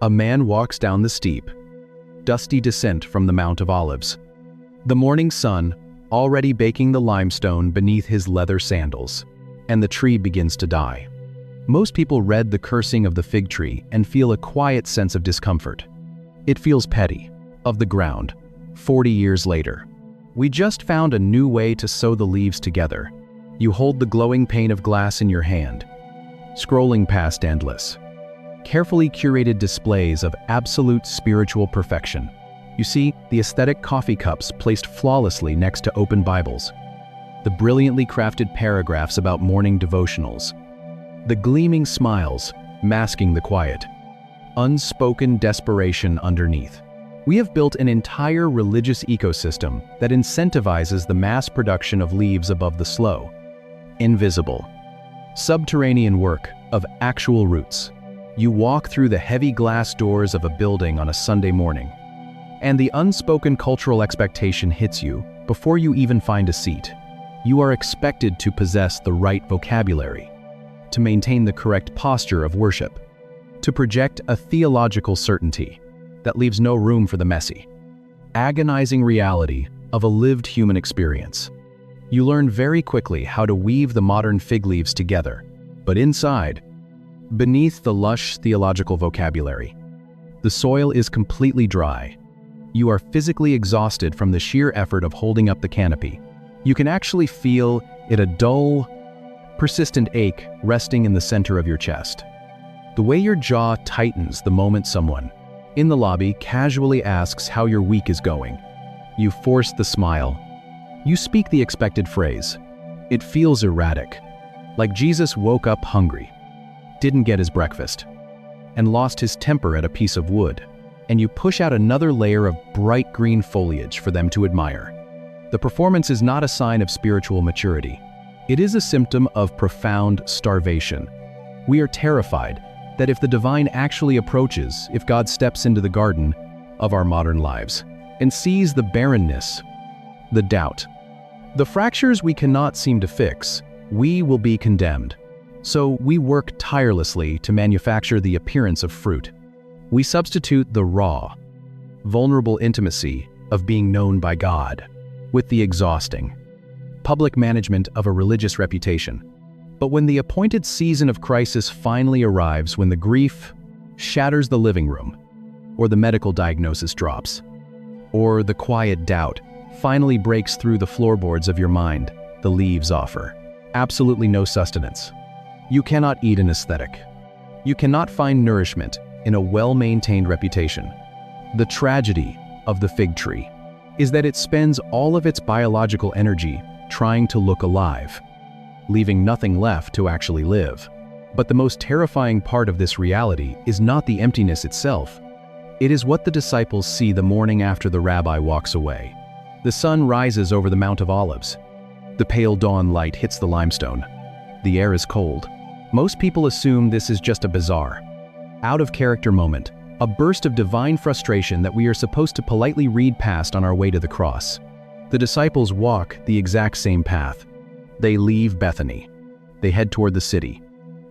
A man walks down the steep, dusty descent from the Mount of Olives. The morning sun already baking the limestone beneath his leather sandals, and the tree begins to die. Most people read the cursing of the fig tree and feel a quiet sense of discomfort. It feels petty, of the ground, 40 years later. We just found a new way to sew the leaves together. You hold the glowing pane of glass in your hand, scrolling past endless, carefully curated displays of absolute spiritual perfection. You see the aesthetic coffee cups placed flawlessly next to open Bibles, the brilliantly crafted paragraphs about morning devotionals, the gleaming smiles masking the quiet, unspoken desperation underneath. We have built an entire religious ecosystem that incentivizes the mass production of leaves above the slow, invisible, subterranean work of actual roots. You walk through the heavy glass doors of a building on a Sunday morning, and the unspoken cultural expectation hits you before you even find a seat. You are expected to possess the right vocabulary, to maintain the correct posture of worship, to project a theological certainty that leaves no room for the messy, agonizing reality of a lived human experience. You learn very quickly how to weave the modern fig leaves together, but inside, beneath the lush theological vocabulary, the soil is completely dry. You are physically exhausted from the sheer effort of holding up the canopy. You can actually feel a dull, persistent ache resting in the center of your chest. The way your jaw tightens the moment someone, in the lobby, casually asks how your week is going. You force the smile. You speak the expected phrase. It feels erratic, like Jesus woke up hungry, didn't get his breakfast, and lost his temper at a piece of wood. And you push out another layer of bright green foliage for them to admire. The performance is not a sign of spiritual maturity. It is a symptom of profound starvation. We are terrified that if the divine actually approaches, if God steps into the garden of our modern lives and sees the barrenness, the doubt, the fractures we cannot seem to fix, we will be condemned. So we work tirelessly to manufacture the appearance of fruit. We substitute the raw, vulnerable intimacy of being known by God with the exhausting public management of a religious reputation. But when the appointed season of crisis finally arrives, when the grief shatters the living room, or the medical diagnosis drops, or the quiet doubt finally breaks through the floorboards of your mind, the leaves offer absolutely no sustenance. You cannot eat an aesthetic. You cannot find nourishment in a well-maintained reputation. The tragedy of the fig tree is that it spends all of its biological energy trying to look alive, leaving nothing left to actually live. But the most terrifying part of this reality is not the emptiness itself. It is what the disciples see the morning after the rabbi walks away. The sun rises over the Mount of Olives. The pale dawn light hits the limestone. The air is cold. Most people assume this is just a bizarre, out-of-character moment, a burst of divine frustration that we are supposed to politely read past on our way to the cross. The disciples walk the exact same path. They leave Bethany. They head toward the city.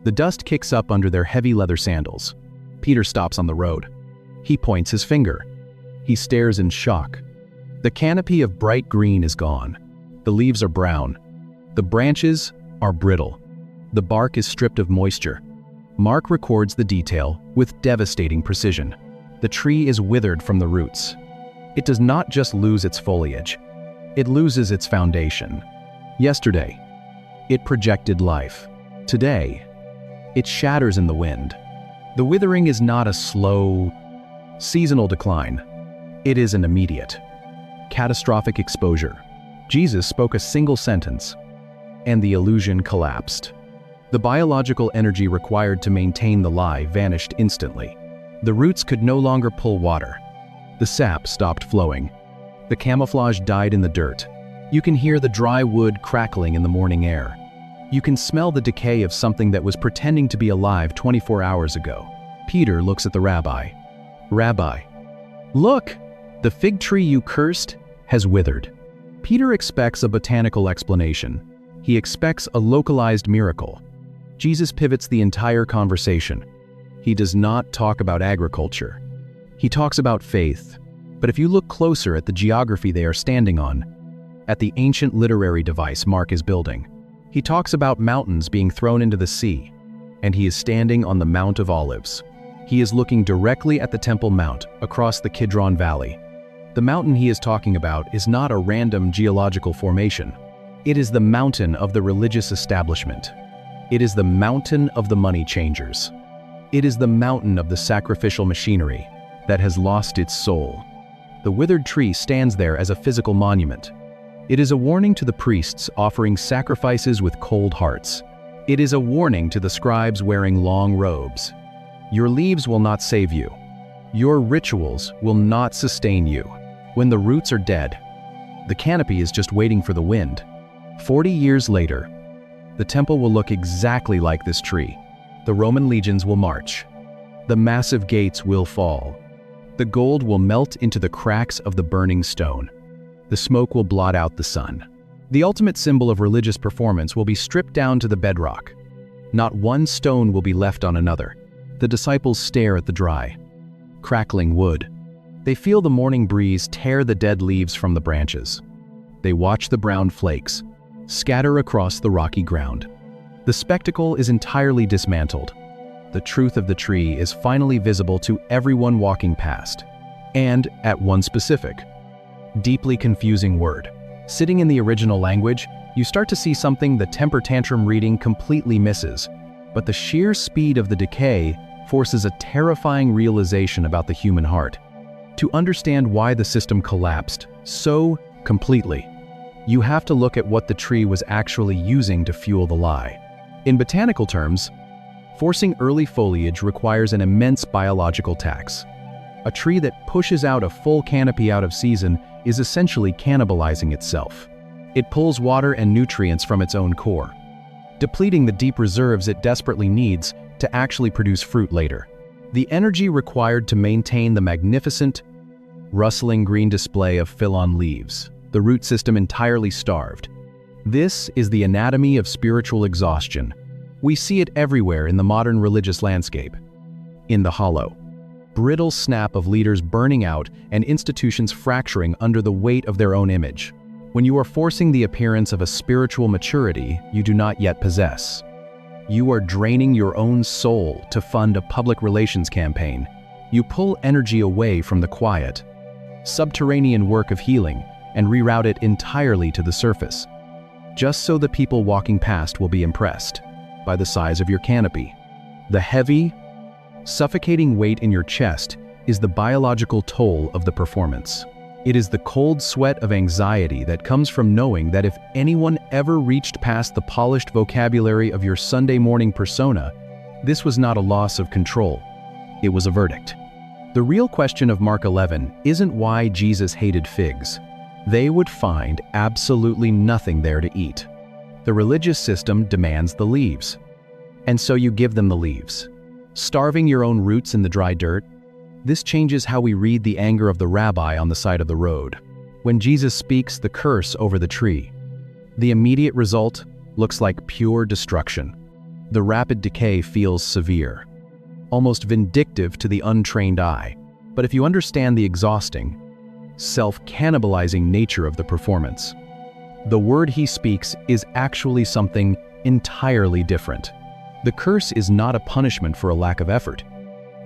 The dust kicks up under their heavy leather sandals. Peter stops on the road. He points his finger. He stares in shock. The canopy of bright green is gone. The leaves are brown. The branches are brittle. The bark is stripped of moisture. Mark records the detail with devastating precision. The tree is withered from the roots. It does not just lose its foliage. It loses its foundation. Yesterday, it projected life. Today, it shatters in the wind. The withering is not a slow, seasonal decline. It is an immediate, catastrophic exposure. Jesus spoke a single sentence, and the illusion collapsed. The biological energy required to maintain the lie vanished instantly. The roots could no longer pull water. The sap stopped flowing. The camouflage died in the dirt. You can hear the dry wood crackling in the morning air. You can smell the decay of something that was pretending to be alive 24 hours ago. Peter looks at the rabbi. Rabbi, look! The fig tree you cursed has withered. Peter expects a botanical explanation. He expects a localized miracle. Jesus pivots the entire conversation. He does not talk about agriculture. He talks about faith. But if you look closer at the geography they are standing on, at the ancient literary device Mark is building, he talks about mountains being thrown into the sea, and he is standing on the Mount of Olives. He is looking directly at the Temple Mount across the Kidron Valley. The mountain he is talking about is not a random geological formation. It is the mountain of the religious establishment. It is the mountain of the money changers. It is the mountain of the sacrificial machinery that has lost its soul. The withered tree stands there as a physical monument. It is a warning to the priests offering sacrifices with cold hearts. It is a warning to the scribes wearing long robes. Your leaves will not save you. Your rituals will not sustain you. When the roots are dead, the canopy is just waiting for the wind. 40 years later, the temple will look exactly like this tree. The Roman legions will march. The massive gates will fall. The gold will melt into the cracks of the burning stone. The smoke will blot out the sun. The ultimate symbol of religious performance will be stripped down to the bedrock. Not one stone will be left on another. The disciples stare at the dry, crackling wood. They feel the morning breeze tear the dead leaves from the branches. They watch the brown flakes scatter across the rocky ground. The spectacle is entirely dismantled. The truth of the tree is finally visible to everyone walking past. And at one specific, deeply confusing word. Sitting in the original language, you start to see something the temper tantrum reading completely misses. But the sheer speed of the decay forces a terrifying realization about the human heart. To understand why the system collapsed so completely, you have to look at what the tree was actually using to fuel the lie. In botanical terms, forcing early foliage requires an immense biological tax. A tree that pushes out a full canopy out of season is essentially cannibalizing itself. It pulls water and nutrients from its own core, depleting the deep reserves it desperately needs to actually produce fruit later. The energy required to maintain the magnificent, rustling green display of fill-on leaves, the root system entirely starved. This is the anatomy of spiritual exhaustion. We see it everywhere in the modern religious landscape. In the hollow, brittle snap of leaders burning out and institutions fracturing under the weight of their own image. When you are forcing the appearance of a spiritual maturity you do not yet possess, you are draining your own soul to fund a public relations campaign. You pull energy away from the quiet, subterranean work of healing and reroute it entirely to the surface, just so the people walking past will be impressed by the size of your canopy. The heavy, suffocating weight in your chest is the biological toll of the performance. It is the cold sweat of anxiety that comes from knowing that if anyone ever reached past the polished vocabulary of your Sunday morning persona, this was not a loss of control. It was a verdict. The real question of Mark 11 isn't why Jesus hated figs. They would find absolutely nothing there to eat. The religious system demands the leaves. And so you give them the leaves, starving your own roots in the dry dirt. This changes how we read the anger of the rabbi on the side of the road. When Jesus speaks the curse over the tree, the immediate result looks like pure destruction. The rapid decay feels severe, almost vindictive to the untrained eye. But if you understand the exhausting, self-cannibalizing nature of the performance, the word he speaks is actually something entirely different. The curse is not a punishment for a lack of effort.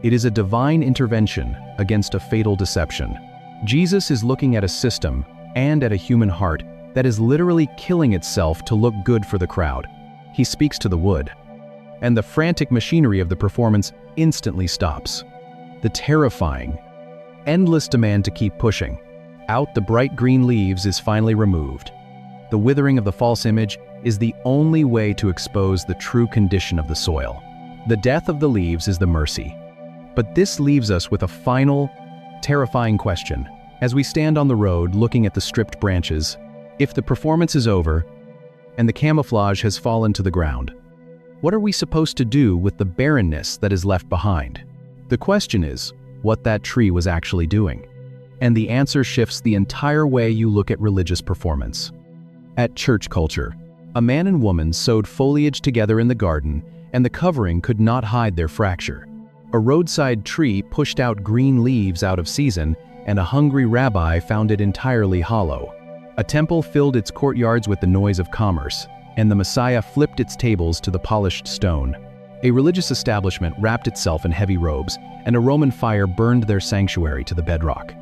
It is a divine intervention against a fatal deception. Jesus is looking at a system and at a human heart that is literally killing itself to look good for the crowd. He speaks to the wood, and the frantic machinery of the performance instantly stops. The terrifying, endless demand to keep pushing out the bright green leaves is finally removed. The withering of the false image is the only way to expose the true condition of the soil. The death of the leaves is the mercy. But this leaves us with a final, terrifying question. As we stand on the road looking at the stripped branches, if the performance is over and the camouflage has fallen to the ground, what are we supposed to do with the barrenness that is left behind? The question is what that tree was actually doing. And the answer shifts the entire way you look at religious performance. At church culture, a man and woman sewed foliage together in the garden, and the covering could not hide their fracture. A roadside tree pushed out green leaves out of season, and a hungry rabbi found it entirely hollow. A temple filled its courtyards with the noise of commerce, and the Messiah flipped its tables to the polished stone. A religious establishment wrapped itself in heavy robes, and a Roman fire burned their sanctuary to the bedrock.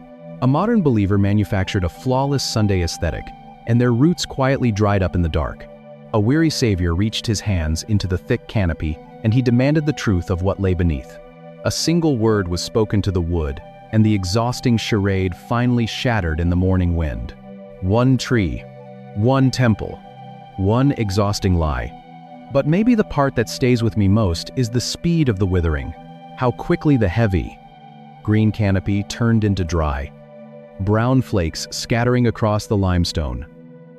A modern believer manufactured a flawless Sunday aesthetic, and their roots quietly dried up in the dark. A weary Savior reached his hands into the thick canopy, and he demanded the truth of what lay beneath. A single word was spoken to the wood, and the exhausting charade finally shattered in the morning wind. One tree, one temple, one exhausting lie. But maybe the part that stays with me most is the speed of the withering, how quickly the heavy, green canopy turned into dry, brown flakes scattering across the limestone.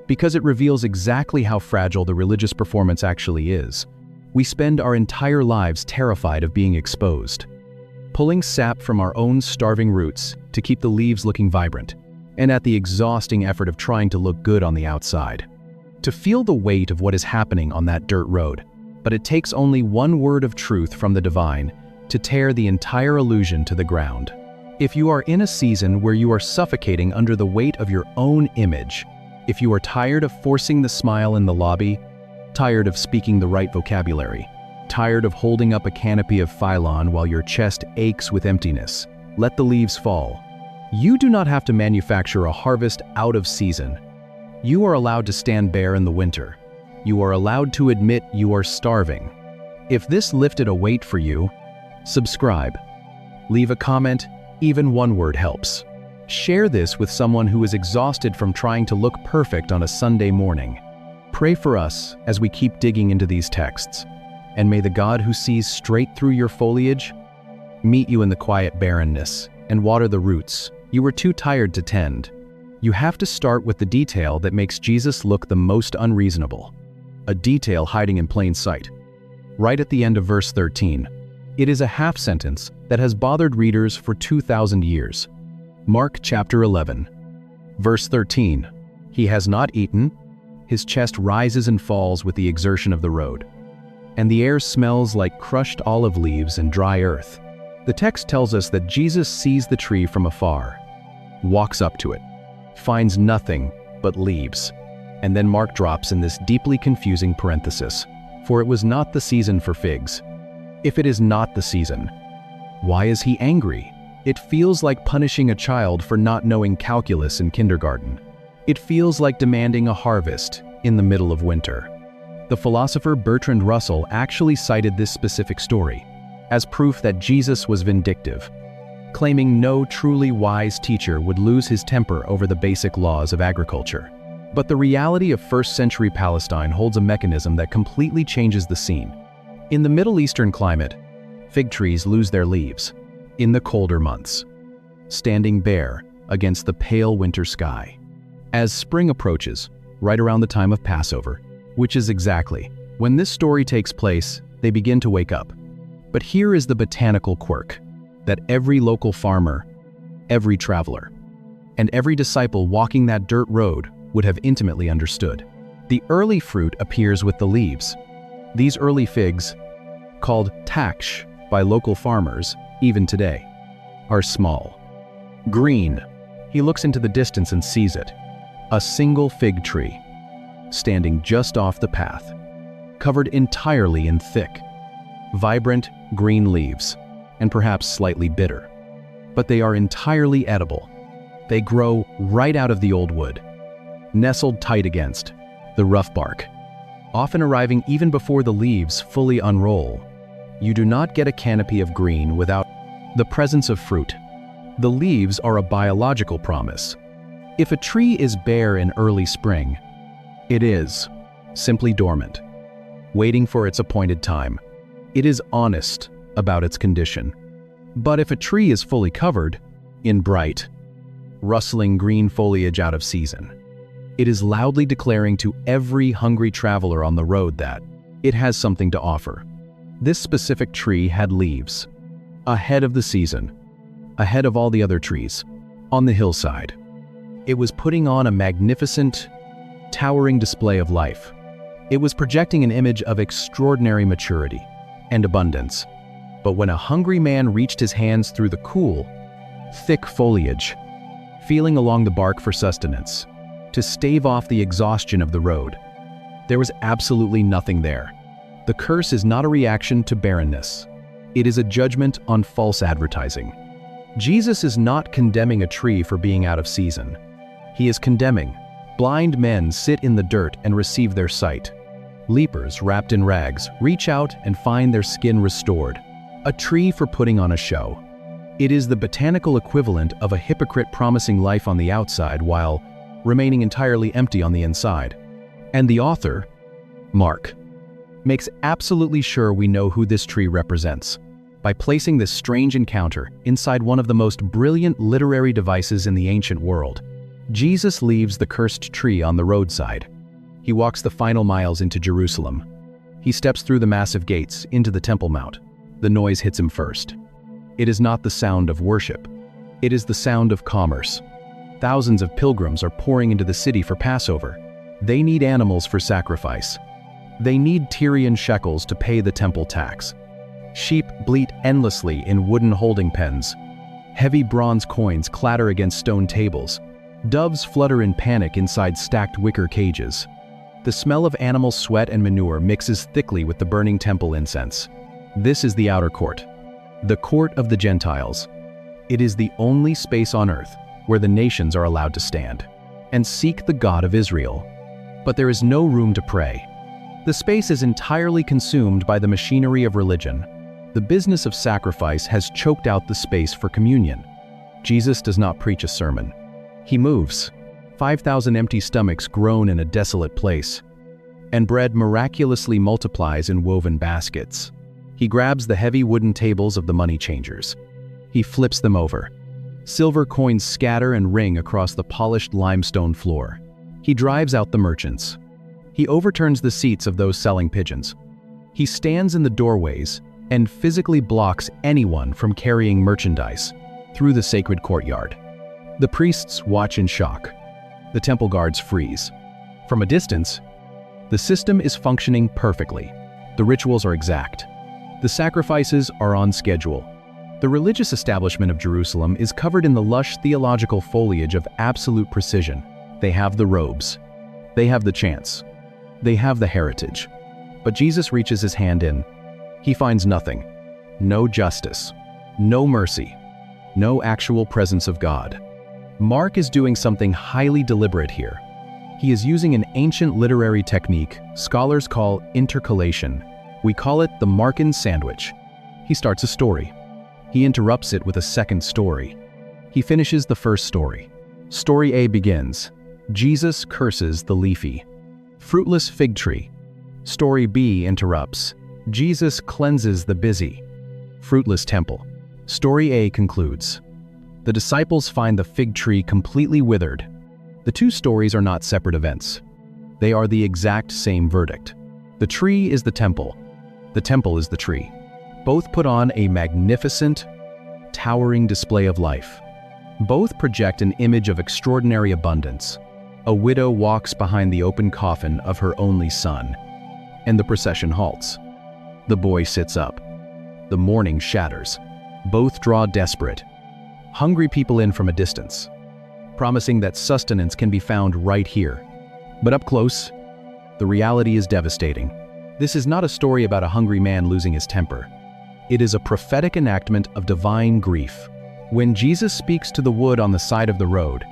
Because it reveals exactly how fragile the religious performance actually is, we spend our entire lives terrified of being exposed, pulling sap from our own starving roots to keep the leaves looking vibrant, and at the exhausting effort of trying to look good on the outside. To feel the weight of what is happening on that dirt road, but it takes only one word of truth from the divine to tear the entire illusion to the ground. If you are in a season where you are suffocating under the weight of your own image, if you are tired of forcing the smile in the lobby, tired of speaking the right vocabulary, tired of holding up a canopy of phylon while your chest aches with emptiness, let the leaves fall. You do not have to manufacture a harvest out of season. You are allowed to stand bare in the winter. You are allowed to admit you are starving. If this lifted a weight for you, subscribe. Leave a comment, even one word helps. Share this with someone who is exhausted from trying to look perfect on a Sunday morning. Pray for us as we keep digging into these texts. And may the God who sees straight through your foliage meet you in the quiet barrenness and water the roots you were too tired to tend. You have to start with the detail that makes Jesus look the most unreasonable. A detail hiding in plain sight. Right at the end of verse 13. It is a half sentence that has bothered readers for 2,000 years. Mark chapter 11. Verse 13. He has not eaten. His chest rises and falls with the exertion of the road. And the air smells like crushed olive leaves and dry earth. The text tells us that Jesus sees the tree from afar, walks up to it, finds nothing but leaves. And then Mark drops in this deeply confusing parenthesis, for it was not the season for figs. If it is not the season, why is he angry? It feels like punishing a child for not knowing calculus in kindergarten. It feels like demanding a harvest in the middle of winter. The philosopher Bertrand Russell actually cited this specific story as proof that Jesus was vindictive, claiming no truly wise teacher would lose his temper over the basic laws of agriculture. But the reality of first-century Palestine holds a mechanism that completely changes the scene. In the Middle Eastern climate, fig trees lose their leaves in the colder months, standing bare against the pale winter sky. As spring approaches, right around the time of Passover, which is exactly when this story takes place, they begin to wake up. But here is the botanical quirk that every local farmer, every traveler, and every disciple walking that dirt road would have intimately understood. The early fruit appears with the leaves. These early figs, called taksh by local farmers, even today, are small, green. He looks into the distance and sees it. A single fig tree, standing just off the path, covered entirely in thick, vibrant green leaves, and perhaps slightly bitter. But they are entirely edible. They grow right out of the old wood, nestled tight against the rough bark, often arriving even before the leaves fully unroll. You do not get a canopy of green without the presence of fruit. The leaves are a biological promise. If a tree is bare in early spring, it is simply dormant, waiting for its appointed time. It is honest about its condition. But if a tree is fully covered in bright, rustling green foliage out of season, it is loudly declaring to every hungry traveler on the road that it has something to offer. This specific tree had leaves, ahead of the season, ahead of all the other trees, on the hillside. It was putting on a magnificent, towering display of life. It was projecting an image of extraordinary maturity and abundance. But when a hungry man reached his hands through the cool, thick foliage, feeling along the bark for sustenance, to stave off the exhaustion of the road, there was absolutely nothing there. The curse is not a reaction to barrenness. It is a judgment on false advertising. Jesus is not condemning a tree for being out of season. He is condemning blind men sit in the dirt and receive their sight. Lepers wrapped in rags reach out and find their skin restored. A tree for putting on a show. It is the botanical equivalent of a hypocrite promising life on the outside while remaining entirely empty on the inside. And the author, Mark, makes absolutely sure we know who this tree represents by placing this strange encounter inside one of the most brilliant literary devices in the ancient world. Jesus leaves the cursed tree on the roadside. He walks the final miles into Jerusalem. He steps through the massive gates into the Temple Mount. The noise hits him first. It is not the sound of worship. It is the sound of commerce. Thousands of pilgrims are pouring into the city for Passover. They need animals for sacrifice. They need Tyrian shekels to pay the temple tax. Sheep bleat endlessly in wooden holding pens. Heavy bronze coins clatter against stone tables. Doves flutter in panic inside stacked wicker cages. The smell of animal sweat and manure mixes thickly with the burning temple incense. This is the outer court, the court of the Gentiles. It is the only space on earth where the nations are allowed to stand and seek the God of Israel. But there is no room to pray. The space is entirely consumed by the machinery of religion. The business of sacrifice has choked out the space for communion. Jesus does not preach a sermon. He moves. 5,000 empty stomachs groan in a desolate place, and bread miraculously multiplies in woven baskets. He grabs the heavy wooden tables of the money changers. He flips them over. Silver coins scatter and ring across the polished limestone floor. He drives out the merchants. He overturns the seats of those selling pigeons. He stands in the doorways and physically blocks anyone from carrying merchandise through the sacred courtyard. The priests watch in shock. The temple guards freeze. From a distance, the system is functioning perfectly. The rituals are exact. The sacrifices are on schedule. The religious establishment of Jerusalem is covered in the lush theological foliage of absolute precision. They have the robes. They have the chants. They have the heritage. But Jesus reaches his hand in. He finds nothing. No justice. No mercy. No actual presence of God. Mark is doing something highly deliberate here. He is using an ancient literary technique scholars call intercalation. We call it the Markan sandwich. He starts a story. He interrupts it with a second story. He finishes the first story. Story A begins. Jesus curses the leafy, fruitless fig tree. Story B interrupts. Jesus cleanses the busy, fruitless temple. Story A concludes. The disciples find the fig tree completely withered. The two stories are not separate events. They are the exact same verdict. The tree is the temple. The temple is the tree. Both put on a magnificent, towering display of life. Both project an image of extraordinary abundance. A widow walks behind the open coffin of her only son, and the procession halts. The boy sits up. The mourning shatters. Both draw desperate, hungry people in from a distance, promising that sustenance can be found right here. But up close, the reality is devastating. This is not a story about a hungry man losing his temper. It is a prophetic enactment of divine grief. When Jesus speaks to the wood on the side of the road,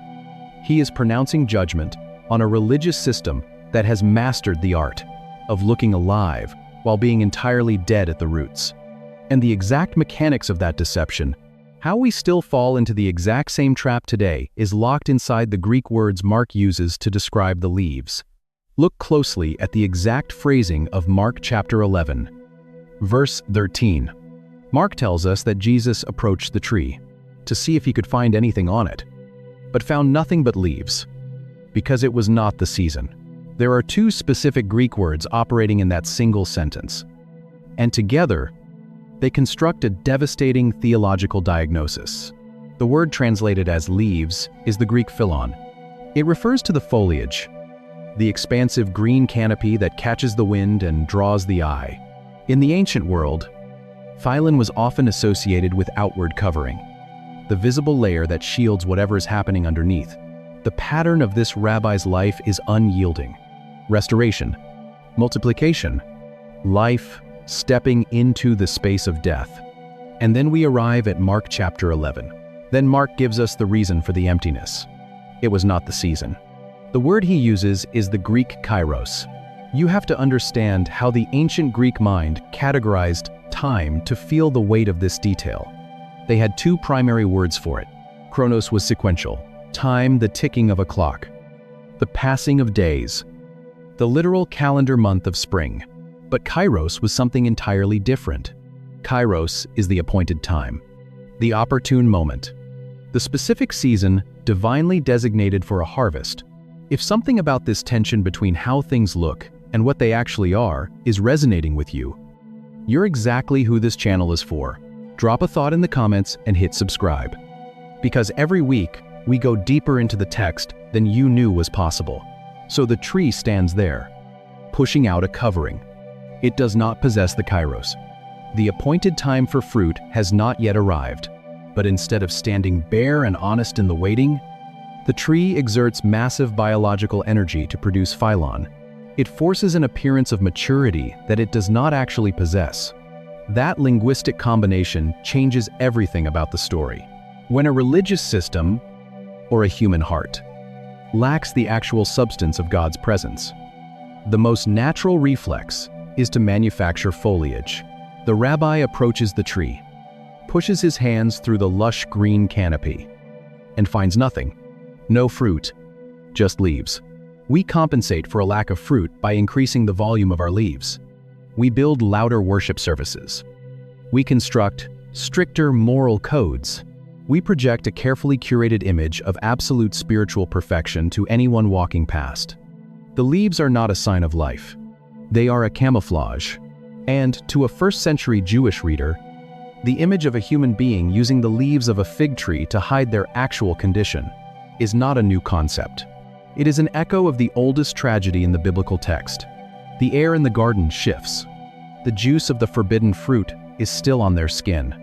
he is pronouncing judgment on a religious system that has mastered the art of looking alive while being entirely dead at the roots. And the exact mechanics of that deception, how we still fall into the exact same trap today, is locked inside the Greek words Mark uses to describe the leaves. Look closely at the exact phrasing of Mark chapter 11, verse 13. Mark tells us that Jesus approached the tree to see if he could find anything on it, but found nothing but leaves, because it was not the season. There are two specific Greek words operating in that single sentence, and together, they construct a devastating theological diagnosis. The word translated as leaves is the Greek phylon. It refers to the foliage, the expansive green canopy that catches the wind and draws the eye. In the ancient world, Phylon was often associated with outward covering, the visible layer that shields whatever is happening underneath. The pattern of this rabbi's life is unyielding. Restoration, multiplication, life stepping into the space of death. And then we arrive at Mark chapter 11. Then Mark gives us the reason for the emptiness. It was not the season. The word he uses is the Greek kairos. You have to understand how the ancient Greek mind categorized time to feel the weight of this detail. They had two primary words for it. Chronos was sequential, time the ticking of a clock, the passing of days, the literal calendar month of spring. But kairos was something entirely different. Kairos is the appointed time, the opportune moment, the specific season divinely designated for a harvest. If something about this tension between how things look and what they actually are is resonating with you, you're exactly who this channel is for. Drop a thought in the comments and hit subscribe. Because every week, we go deeper into the text than you knew was possible. So the tree stands there, pushing out a covering. It does not possess the kairos. The appointed time for fruit has not yet arrived, but instead of standing bare and honest in the waiting, the tree exerts massive biological energy to produce phylon. It forces an appearance of maturity that it does not actually possess. That linguistic combination changes everything about the story. When a religious system, or a human heart, lacks the actual substance of God's presence, the most natural reflex is to manufacture foliage. The rabbi approaches the tree, pushes his hands through the lush green canopy, and finds nothing. No fruit, just leaves. We compensate for a lack of fruit by increasing the volume of our leaves. We build louder worship services. We construct stricter moral codes. We project a carefully curated image of absolute spiritual perfection to anyone walking past. The leaves are not a sign of life. They are a camouflage. And to a first-century Jewish reader, the image of a human being using the leaves of a fig tree to hide their actual condition is not a new concept. It is an echo of the oldest tragedy in the biblical text. The air in the garden shifts. The juice of the forbidden fruit is still on their skin.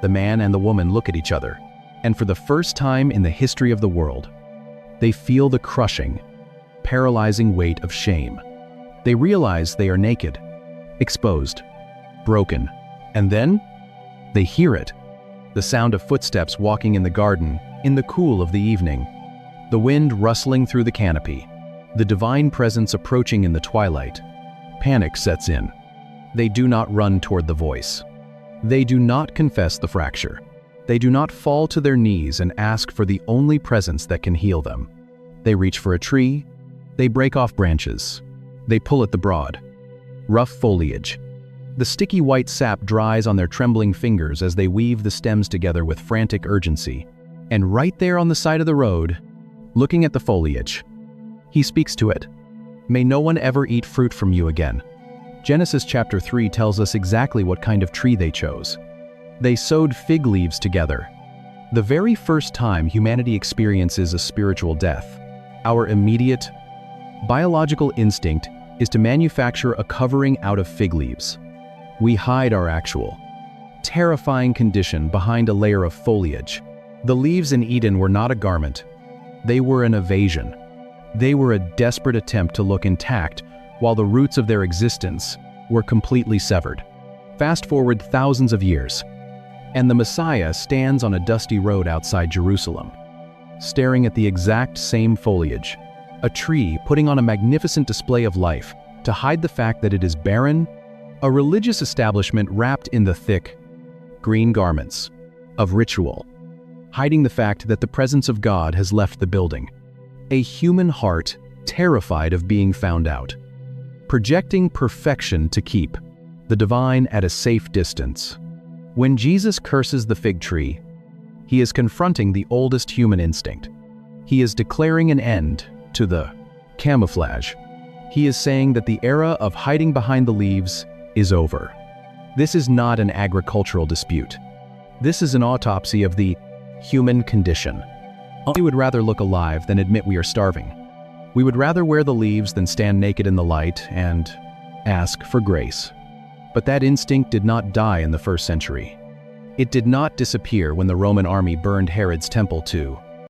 The man and the woman look at each other, and for the first time in the history of the world, they feel the crushing, paralyzing weight of shame. They realize they are naked, exposed, broken, and then they hear it. The sound of footsteps walking in the garden in the cool of the evening. The wind rustling through the canopy, the divine presence approaching in the twilight. Panic sets in. They do not run toward the voice. They do not confess the fracture. They do not fall to their knees and ask for the only presence that can heal them. They reach for a tree. They break off branches. They pull at the broad, rough foliage. The sticky white sap dries on their trembling fingers as they weave the stems together with frantic urgency. And right there on the side of the road, looking at the foliage, he speaks to it. May no one ever eat fruit from you again. Genesis chapter 3 tells us exactly what kind of tree they chose. They sewed fig leaves together. The very first time humanity experiences a spiritual death, our immediate, biological instinct is to manufacture a covering out of fig leaves. We hide our actual, terrifying condition behind a layer of foliage. The leaves in Eden were not a garment. They were an evasion. They were a desperate attempt to look intact while the roots of their existence were completely severed. Fast forward thousands of years, and the Messiah stands on a dusty road outside Jerusalem, staring at the exact same foliage, a tree putting on a magnificent display of life to hide the fact that it is barren, a religious establishment wrapped in the thick, green garments of ritual, hiding the fact that the presence of God has left the building. A human heart terrified of being found out, projecting perfection to keep the divine at a safe distance. When Jesus curses the fig tree, he is confronting the oldest human instinct. He is declaring an end to the camouflage. He is saying that the era of hiding behind the leaves is over. This is not an agricultural dispute. This is an autopsy of the human condition. We would rather look alive than admit we are starving. We would rather wear the leaves than stand naked in the light and ask for grace. But that instinct did not die in the first century. It did not disappear when the Roman army burned Herod's temple too.